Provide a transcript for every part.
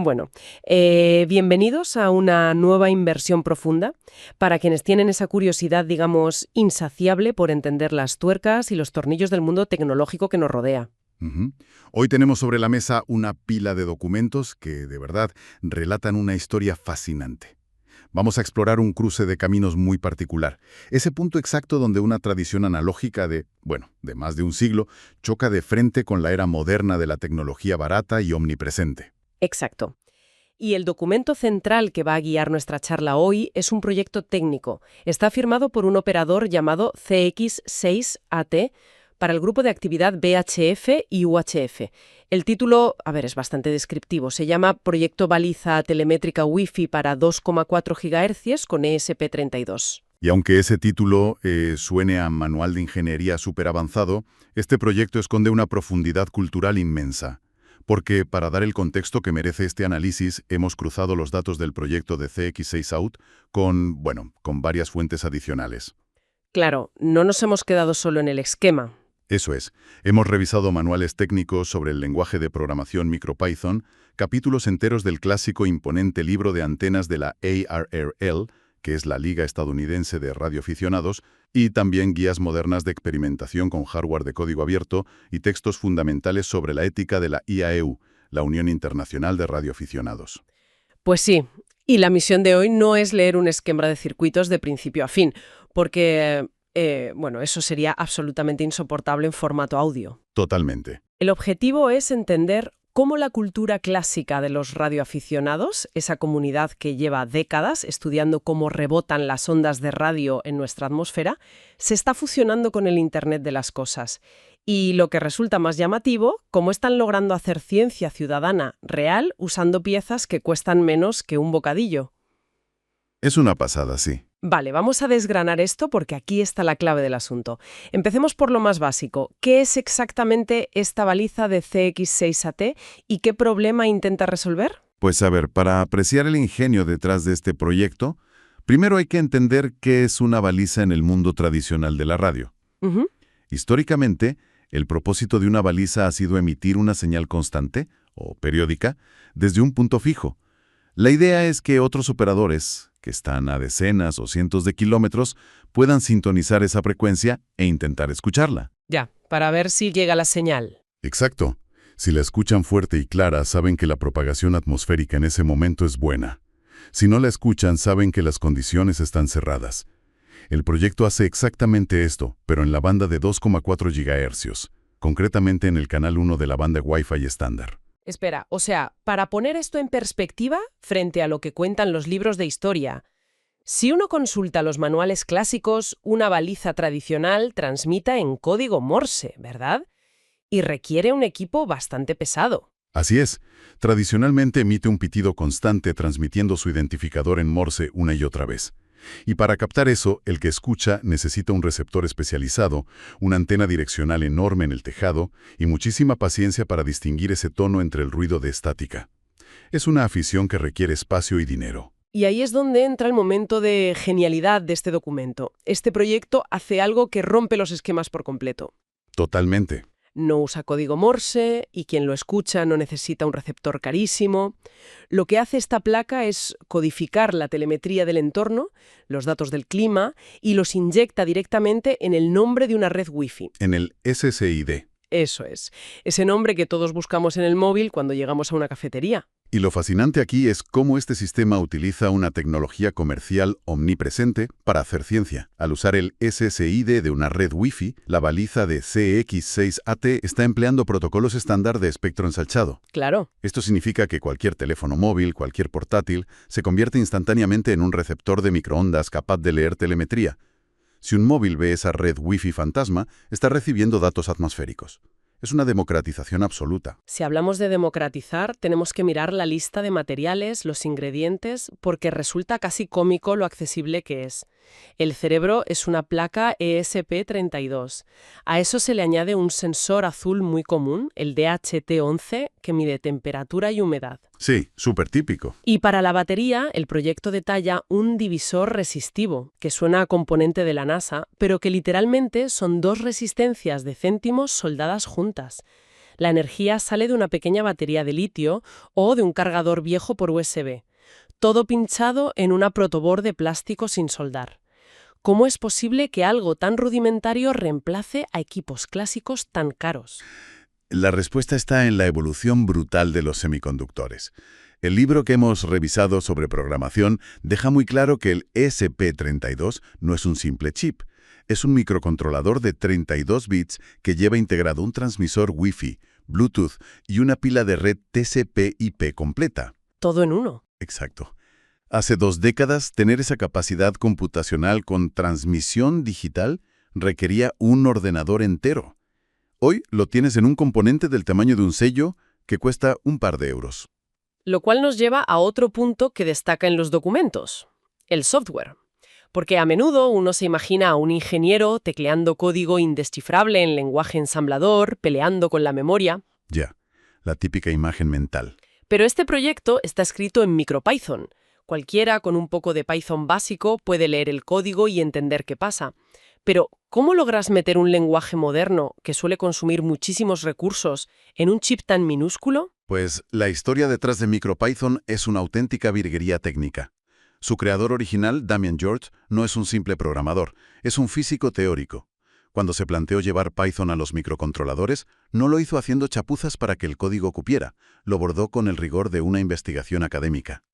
Bueno, bienvenidos a una nueva inversión profunda para quienes tienen esa curiosidad, digamos, insaciable por entender las tuercas y los tornillos del mundo tecnológico que nos rodea. Ujú. Hoy tenemos sobre la mesa una pila de documentos que, de verdad, relatan una historia fascinante. Vamos a explorar un cruce de caminos muy particular, ese punto exacto donde una tradición analógica de más de un siglo, choca de frente con la era moderna de la tecnología barata y omnipresente. Exacto. Y el documento central que va a guiar nuestra charla hoy es un proyecto técnico. Está firmado por un operador llamado CX6AT para el grupo de actividad VHF y UHF. El título, es bastante descriptivo. Se llama Proyecto Baliza Telemétrica Wi-Fi para 2,4 GHz con ESP32. Y aunque ese título suene a manual de ingeniería súper avanzado, este proyecto esconde una profundidad cultural inmensa. Porque, para dar el contexto que merece este análisis, hemos cruzado los datos del proyecto de CX6AT con varias fuentes adicionales. Claro, no nos hemos quedado solo en el esquema. Eso es, hemos revisado manuales técnicos sobre el lenguaje de programación MicroPython, capítulos enteros del clásico imponente libro de antenas de la ARRL, que es la Liga Estadounidense de Radioaficionados, y también guías modernas de experimentación con hardware de código abierto y textos fundamentales sobre la ética de la IAEU, la Unión Internacional de Radioaficionados. Pues sí, y la misión de hoy no es leer un esquema de circuitos de principio a fin, porque, eso sería absolutamente insoportable en formato audio. Totalmente. El objetivo es entender cómo la cultura clásica de los radioaficionados, esa comunidad que lleva décadas estudiando cómo rebotan las ondas de radio en nuestra atmósfera, se está fusionando con el Internet de las cosas. Y lo que resulta más llamativo, cómo están logrando hacer ciencia ciudadana real usando piezas que cuestan menos que un bocadillo. Es una pasada, sí. Vale, vamos a desgranar esto porque aquí está la clave del asunto. Empecemos por lo más básico. ¿Qué es exactamente esta baliza de CX6AT y qué problema intenta resolver? Pues a ver, para apreciar el ingenio detrás de este proyecto, primero hay que entender qué es una baliza en el mundo tradicional de la radio. Ujú. Históricamente, el propósito de una baliza ha sido emitir una señal constante, o periódica, desde un punto fijo. La idea es que otros operadores, que están a decenas o cientos de kilómetros, puedan sintonizar esa frecuencia e intentar escucharla. Ya, para ver si llega la señal. Exacto. Si la escuchan fuerte y clara, saben que la propagación atmosférica en ese momento es buena. Si no la escuchan, saben que las condiciones están cerradas. El proyecto hace exactamente esto, pero en la banda de 2,4 GHz, concretamente en el canal 1 de la banda Wi-Fi estándar. Espera, para poner esto en perspectiva, frente a lo que cuentan los libros de historia, si uno consulta los manuales clásicos, una baliza tradicional transmite en código Morse, ¿verdad? Y requiere un equipo bastante pesado. Así es. Tradicionalmente emite un pitido constante transmitiendo su identificador en Morse una y otra vez. Y para captar eso, el que escucha necesita un receptor especializado, una antena direccional enorme en el tejado y muchísima paciencia para distinguir ese tono entre el ruido de estática. Es una afición que requiere espacio y dinero. Y ahí es donde entra el momento de genialidad de este documento. Este proyecto hace algo que rompe los esquemas por completo. Totalmente. No usa código Morse y quien lo escucha no necesita un receptor carísimo. Lo que hace esta placa es codificar la telemetría del entorno, los datos del clima, y los inyecta directamente en el nombre de una red Wi-Fi. En el SSID. Eso es, ese nombre que todos buscamos en el móvil cuando llegamos a una cafetería. Y lo fascinante aquí es cómo este sistema utiliza una tecnología comercial omnipresente para hacer ciencia. Al usar el SSID de una red Wi-Fi, la baliza de CX6AT está empleando protocolos estándar de espectro ensanchado. Claro. Esto significa que cualquier teléfono móvil, cualquier portátil, se convierte instantáneamente en un receptor de microondas capaz de leer telemetría. Si un móvil ve esa red Wi-Fi fantasma, está recibiendo datos atmosféricos. Es una democratización absoluta. Si hablamos de democratizar, tenemos que mirar la lista de materiales, los ingredientes, porque resulta casi cómico lo accesible que es. El cerebro es una placa ESP32. A eso se le añade un sensor azul muy común, el DHT11, que mide temperatura y humedad. Sí, súper típico. Y para la batería, el proyecto detalla un divisor resistivo, que suena a componente de la NASA, pero que literalmente son dos resistencias de céntimos soldadas juntas. La energía sale de una pequeña batería de litio o de un cargador viejo por USB. Todo pinchado en una protoboard de plástico sin soldar. ¿Cómo es posible que algo tan rudimentario reemplace a equipos clásicos tan caros? La respuesta está en la evolución brutal de los semiconductores. El libro que hemos revisado sobre programación deja muy claro que el ESP32 no es un simple chip. Es un microcontrolador de 32 bits que lleva integrado un transmisor Wi-Fi, Bluetooth y una pila de red TCP/IP completa. Todo en uno. Exacto. Hace 2 décadas, tener esa capacidad computacional con transmisión digital requería un ordenador entero. Hoy lo tienes en un componente del tamaño de un sello que cuesta un par de euros. Lo cual nos lleva a otro punto que destaca en los documentos, el software. Porque a menudo uno se imagina a un ingeniero tecleando código indescifrable en lenguaje ensamblador, peleando con la memoria. Ya, la típica imagen mental. Pero este proyecto está escrito en MicroPython. Cualquiera con un poco de Python básico puede leer el código y entender qué pasa. Pero, ¿cómo logras meter un lenguaje moderno, que suele consumir muchísimos recursos, en un chip tan minúsculo? Pues la historia detrás de MicroPython es una auténtica virguería técnica. Su creador original, Damien George, no es un simple programador, es un físico teórico. Cuando se planteó llevar Python a los microcontroladores, no lo hizo haciendo chapuzas para que el código cupiera, lo bordó con el rigor de una investigación académica.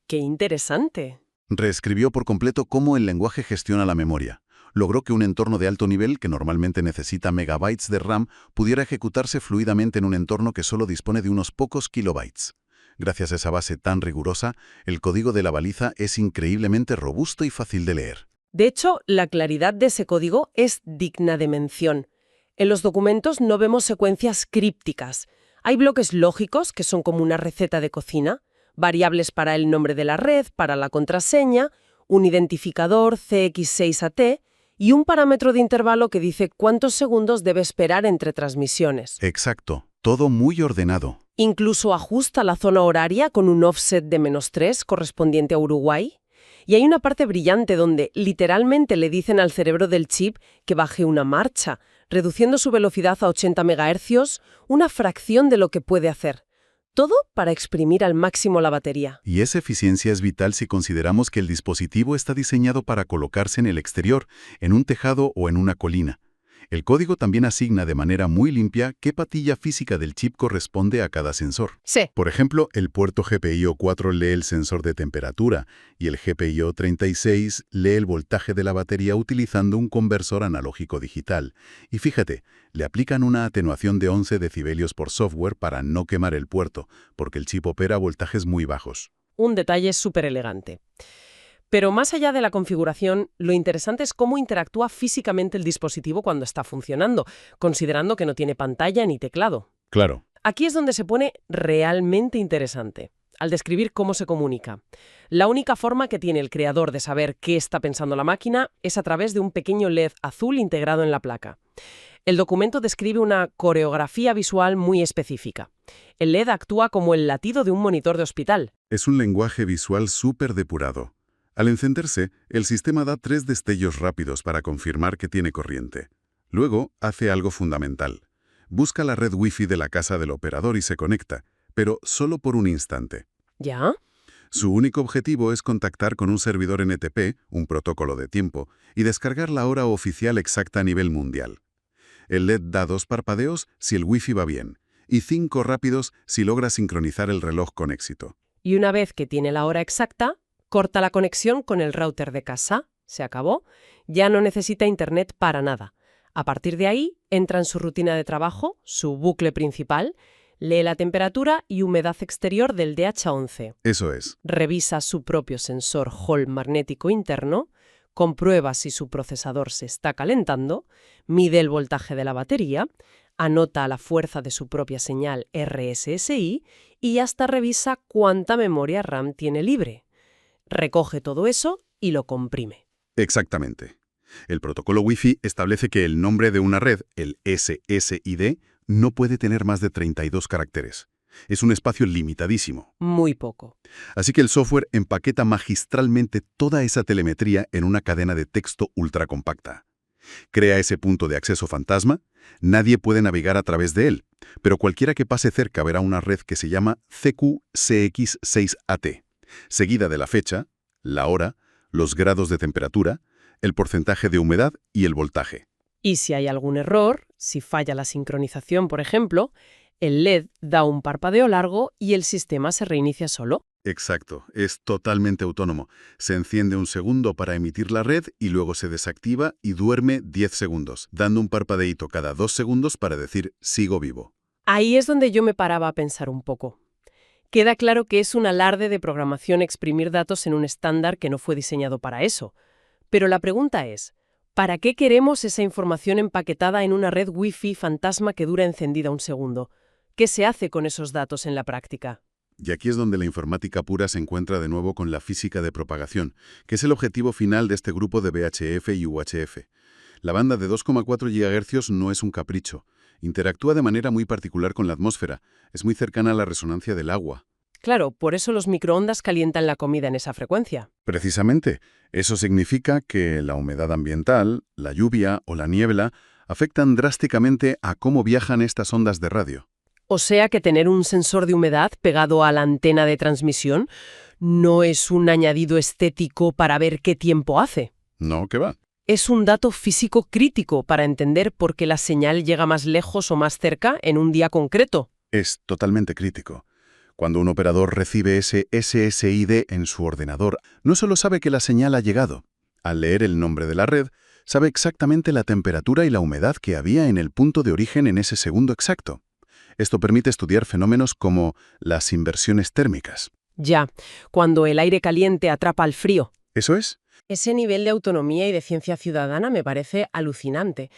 ¡Qué interesante! Reescribió por completo cómo el lenguaje gestiona la memoria. Logró que un entorno de alto nivel, que normalmente necesita megabytes de RAM, pudiera ejecutarse fluidamente en un entorno que solo dispone de unos pocos kilobytes. Gracias a esa base tan rigurosa, el código de la baliza es increíblemente robusto y fácil de leer. De hecho, la claridad de ese código es digna de mención. En los documentos no vemos secuencias crípticas. Hay bloques lógicos, que son como una receta de cocina, variables para el nombre de la red, para la contraseña, un identificador CX6AT y un parámetro de intervalo que dice cuántos segundos debe esperar entre transmisiones. Exacto, todo muy ordenado. Incluso ajusta la zona horaria con un offset de -3 correspondiente a Uruguay. Y hay una parte brillante donde literalmente le dicen al cerebro del chip que baje una marcha, reduciendo su velocidad a 80 MHz, una fracción de lo que puede hacer. Todo para exprimir al máximo la batería. Y esa eficiencia es vital si consideramos que el dispositivo está diseñado para colocarse en el exterior, en un tejado o en una colina. El código también asigna de manera muy limpia qué patilla física del chip corresponde a cada sensor. Sí. Por ejemplo, el puerto GPIO 4 lee el sensor de temperatura y el GPIO 36 lee el voltaje de la batería utilizando un conversor analógico digital. Y fíjate, le aplican una atenuación de 11 decibelios por software para no quemar el puerto, porque el chip opera a voltajes muy bajos. Un detalle súper elegante. Pero más allá de la configuración, lo interesante es cómo interactúa físicamente el dispositivo cuando está funcionando, considerando que no tiene pantalla ni teclado. Claro. Aquí es donde se pone realmente interesante, al describir cómo se comunica. La única forma que tiene el creador de saber qué está pensando la máquina es a través de un pequeño LED azul integrado en la placa. El documento describe una coreografía visual muy específica. El LED actúa como el latido de un monitor de hospital. Es un lenguaje visual súper depurado. Al encenderse, el sistema da 3 destellos rápidos para confirmar que tiene corriente. Luego, hace algo fundamental. Busca la red Wi-Fi de la casa del operador y se conecta, pero solo por un instante. ¿Ya? Su único objetivo es contactar con un servidor NTP, un protocolo de tiempo, y descargar la hora oficial exacta a nivel mundial. El LED da 2 parpadeos si el Wi-Fi va bien, y 5 rápidos si logra sincronizar el reloj con éxito. Y una vez que tiene la hora exacta, corta la conexión con el router de casa. Se acabó. Ya no necesita internet para nada. A partir de ahí, entra en su rutina de trabajo, su bucle principal, lee la temperatura y humedad exterior del DH11. Eso es. Revisa su propio sensor Hall magnético interno, comprueba si su procesador se está calentando, mide el voltaje de la batería, anota la fuerza de su propia señal RSSI y hasta revisa cuánta memoria RAM tiene libre. Recoge todo eso y lo comprime. Exactamente. El protocolo Wi-Fi establece que el nombre de una red, el SSID, no puede tener más de 32 caracteres. Es un espacio limitadísimo. Muy poco. Así que el software empaqueta magistralmente toda esa telemetría en una cadena de texto ultracompacta. Crea ese punto de acceso fantasma, nadie puede navegar a través de él, pero cualquiera que pase cerca verá una red que se llama CQCX6AT, seguida de la fecha, la hora, los grados de temperatura, el porcentaje de humedad y el voltaje. Y si hay algún error, si falla la sincronización, por ejemplo, el LED da un parpadeo largo y el sistema se reinicia solo. Exacto, es totalmente autónomo. Se enciende un segundo para emitir la red y luego se desactiva y duerme 10 segundos, dando un parpadeíto cada 2 segundos para decir sigo vivo. Ahí es donde yo me paraba a pensar un poco. Queda claro que es un alarde de programación exprimir datos en un estándar que no fue diseñado para eso. Pero la pregunta es, ¿para qué queremos esa información empaquetada en una red Wi-Fi fantasma que dura encendida un segundo? ¿Qué se hace con esos datos en la práctica? Y aquí es donde la informática pura se encuentra de nuevo con la física de propagación, que es el objetivo final de este grupo de VHF y UHF. La banda de 2,4 GHz no es un capricho. Interactúa de manera muy particular con la atmósfera. Es muy cercana a la resonancia del agua. Claro, por eso los microondas calientan la comida en esa frecuencia. Precisamente, eso significa que la humedad ambiental, la lluvia o la niebla afectan drásticamente a cómo viajan estas ondas de radio. O sea que tener un sensor de humedad pegado a la antena de transmisión no es un añadido estético para ver qué tiempo hace. No, ¿qué va? Es un dato físico crítico para entender por qué la señal llega más lejos o más cerca en un día concreto. Es totalmente crítico. Cuando un operador recibe ese SSID en su ordenador, no solo sabe que la señal ha llegado. Al leer el nombre de la red, sabe exactamente la temperatura y la humedad que había en el punto de origen en ese segundo exacto. Esto permite estudiar fenómenos como las inversiones térmicas. Ya, cuando el aire caliente atrapa al frío. ¿Eso es? Ese nivel de autonomía y de ciencia ciudadana me parece alucinante.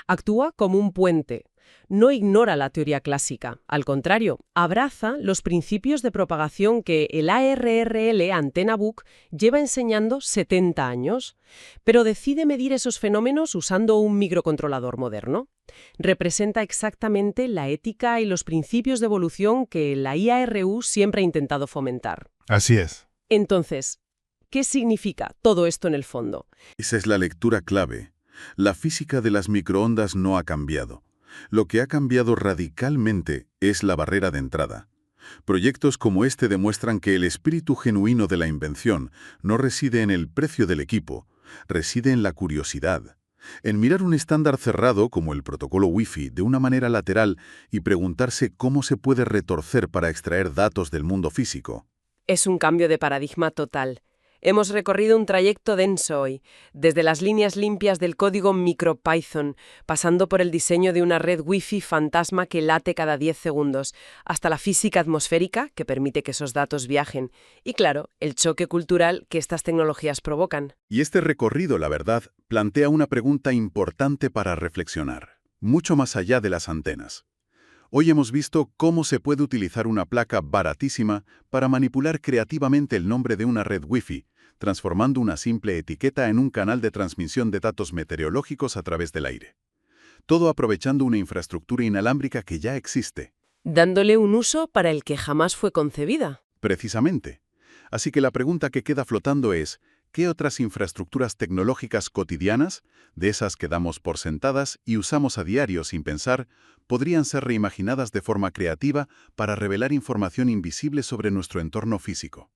Actúa como un puente. No ignora la teoría clásica. Al contrario, abraza los principios de propagación que el ARRL Antena Book lleva enseñando 70 años. Pero decide medir esos fenómenos usando un microcontrolador moderno. Representa exactamente la ética y los principios de evolución que la IARU siempre ha intentado fomentar. Así es. Entonces, ¿qué significa todo esto en el fondo? Esa es la lectura clave. La física de las microondas no ha cambiado. Lo que ha cambiado radicalmente es la barrera de entrada. Proyectos como este demuestran que el espíritu genuino de la invención no reside en el precio del equipo, reside en la curiosidad. En mirar un estándar cerrado como el protocolo Wi-Fi de una manera lateral y preguntarse cómo se puede retorcer para extraer datos del mundo físico. Es un cambio de paradigma total. Hemos recorrido un trayecto denso hoy, desde las líneas limpias del código MicroPython, pasando por el diseño de una red Wi-Fi fantasma que late cada 10 segundos, hasta la física atmosférica, que permite que esos datos viajen, y claro, el choque cultural que estas tecnologías provocan. Y este recorrido, la verdad, plantea una pregunta importante para reflexionar, mucho más allá de las antenas. Hoy hemos visto cómo se puede utilizar una placa baratísima para manipular creativamente el nombre de una red Wi-Fi, transformando una simple etiqueta en un canal de transmisión de datos meteorológicos a través del aire. Todo aprovechando una infraestructura inalámbrica que ya existe. Dándole un uso para el que jamás fue concebida. Precisamente. Así que la pregunta que queda flotando es, ¿qué otras infraestructuras tecnológicas cotidianas, de esas que damos por sentadas y usamos a diario sin pensar, podrían ser reimaginadas de forma creativa para revelar información invisible sobre nuestro entorno físico?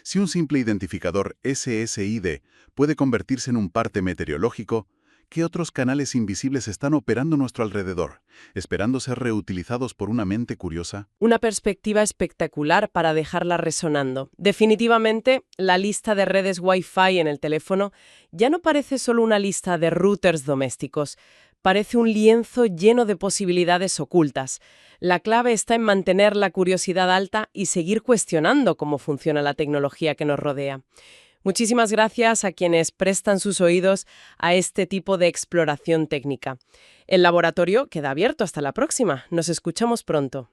Si un simple identificador SSID puede convertirse en un parte meteorológico, ¿qué otros canales invisibles están operando a nuestro alrededor, esperando ser reutilizados por una mente curiosa? Una perspectiva espectacular para dejarla resonando. Definitivamente, la lista de redes Wi-Fi en el teléfono ya no parece solo una lista de routers domésticos. Parece un lienzo lleno de posibilidades ocultas. La clave está en mantener la curiosidad alta y seguir cuestionando cómo funciona la tecnología que nos rodea. Muchísimas gracias a quienes prestan sus oídos a este tipo de exploración técnica. El laboratorio queda abierto hasta la próxima. Nos escuchamos pronto.